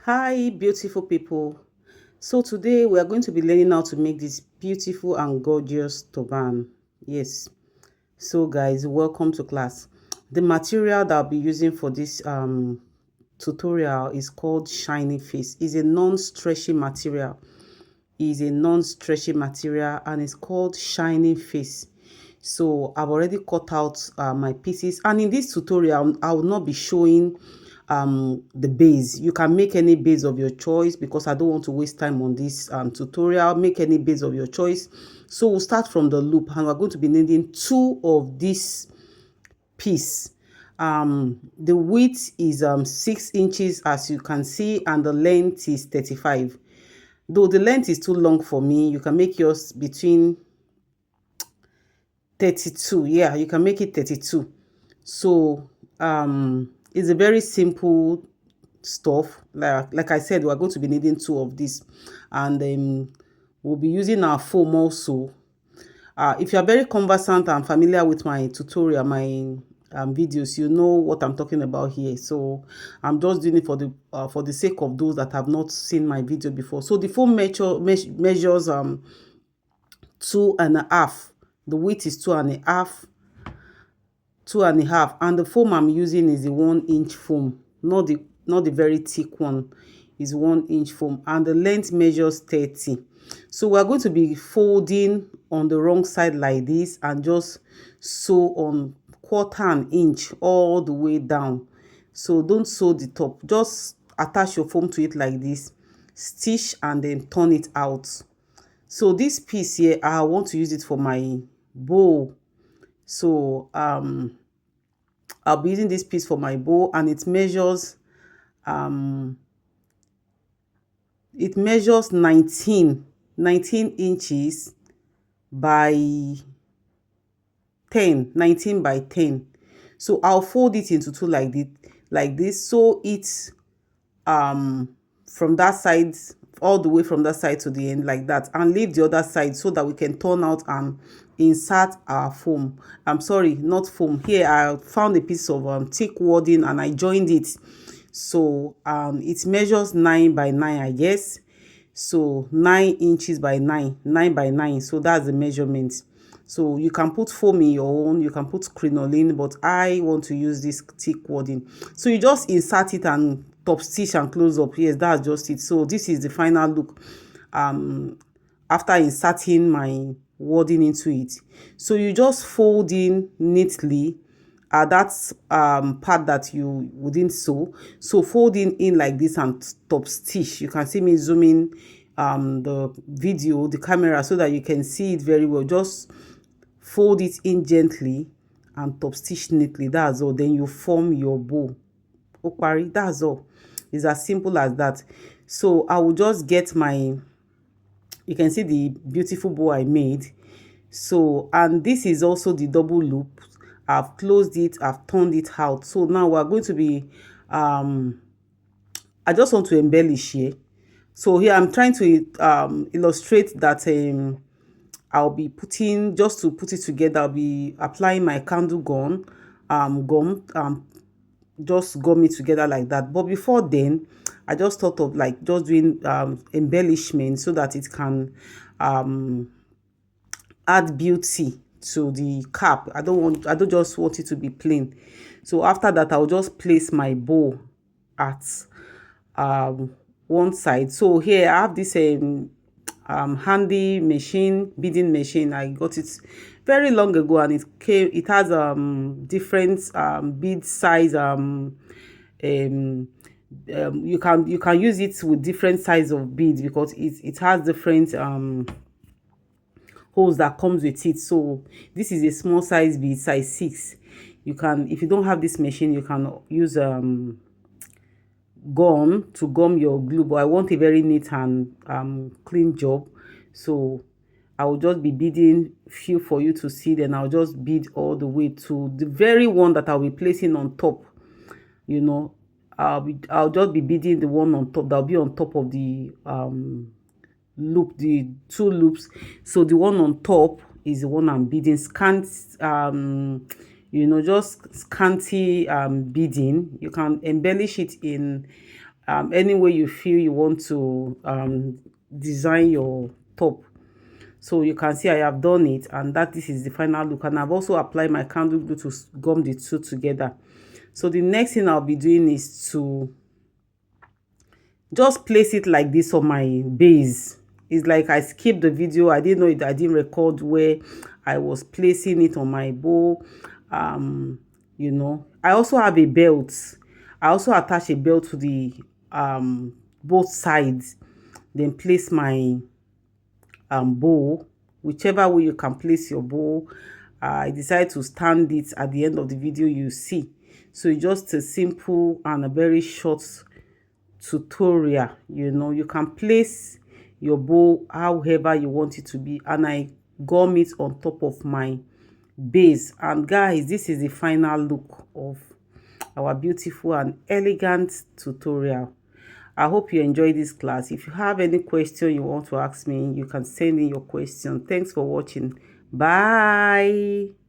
Hi, beautiful people. So today we are going to be learning how to make this beautiful and gorgeous turban. Yes. So guys, welcome to class. The material that I'll be using for this tutorial is called shiny face. It's a non-stretchy material. And it's called shiny face. So I've already cut out my pieces, and in this tutorial I will not be showing the base. You can make any base of your choice because I don't want to waste time on this tutorial. Make any base of your choice. So we'll start from the loop, and we're going to be needing two of this piece. The width is 6 inches, as you can see, and the length is 35. Though the length is too long for me, you can make yours between 32. Yeah, you can make it 32. So it's a very simple stuff. Like I said, we're going to be needing two of these, and we'll be using our foam also. If you are very conversant and familiar with my tutorial, my videos, you know what I'm talking about here. So I'm just doing it for the sake of those that have not seen my video before. So the foam measures 2.5. The width is 2.5, and the foam I'm using is the 1-inch foam, not the very thick one. Is 1-inch foam, and the length measures 30. So we're going to be folding on the wrong side like this and just sew on 1/4 inch all the way down. So don't sew the top, just attach your foam to it like this, stitch, and then turn it out. So this piece here, I want to use it for my bow. So I'll be using this piece for my bow, and it measures 19 inches by 10, 19 by 10. So I'll fold it into two like this. So it's from that side, all the way from that side to the end like that, and leave the other side so that we can turn out and insert our foam. I'm sorry, not foam. Here I found a piece of thick wadding and I joined it. So it measures 9 by 9, I guess. So 9 inches by 9 by 9. So that's the measurement. So you can put foam in your own, you can put crinoline, but I want to use this thick wadding. So you just insert it and top stitch and close up. Yes, that's just it. So this is the final look after inserting my wadding into it. So you just fold in neatly that's part that you wouldn't sew. So folding in like this and top stitch. You can see me zooming the video, the camera, so that you can see it very well. Just fold it in gently and top stitch neatly. That's all. Then you form your bow. Okwari, that's all. It's as simple as that. So I will just get my, you can see the beautiful bow I made. So, and this is also the double loop. I've closed it, I've turned it out. So now we're going to be I just want to embellish here. So here I'm trying to illustrate that I'll be putting, just to put it together, I'll be applying my candle gum, just gum it together like that. But before then, I just thought of like just doing embellishment so that it can add beauty to the cap. I don't just want it to be plain. So after that, I'll just place my bow at one side. So here I have this handy machine, beading machine. I got it very long ago, and it has different bead size. You can use it with different size of beads because it has different holes that comes with it. So this is a small size bead, size 6. You can, if you don't have this machine, you can use gum to gum your glue, but I want a very neat and clean job. So I will just be beading few for you to see, then I'll just bead all the way to the very one that I'll be placing on top. You know, I'll just be beading the one on top that'll be on top of the loop, the 2 loops. So the one on top is the one I'm beading. You know, just scanty beading. You can embellish it in any way you feel you want to design your top. So you can see I have done it, and that this is the final look. And I've also applied my candle glue to gum the two together. So the next thing I'll be doing is to just place it like this on my base. It's like I skipped the video. I didn't know it. I didn't record where I was placing it on my bow. You know, I also have a belt. I also attach a belt to the both sides, then place my bow, whichever way you can place your bow. I decided to stand it at the end of the video, you see. So it's just a simple and a very short tutorial. You know, you can place your bow however you want it to be, and I gum it on top of my base. And guys, this is the final look of our beautiful and elegant tutorial. I hope you enjoyed this class. If you have any question you want to ask me, you can send in your question. Thanks for watching. Bye.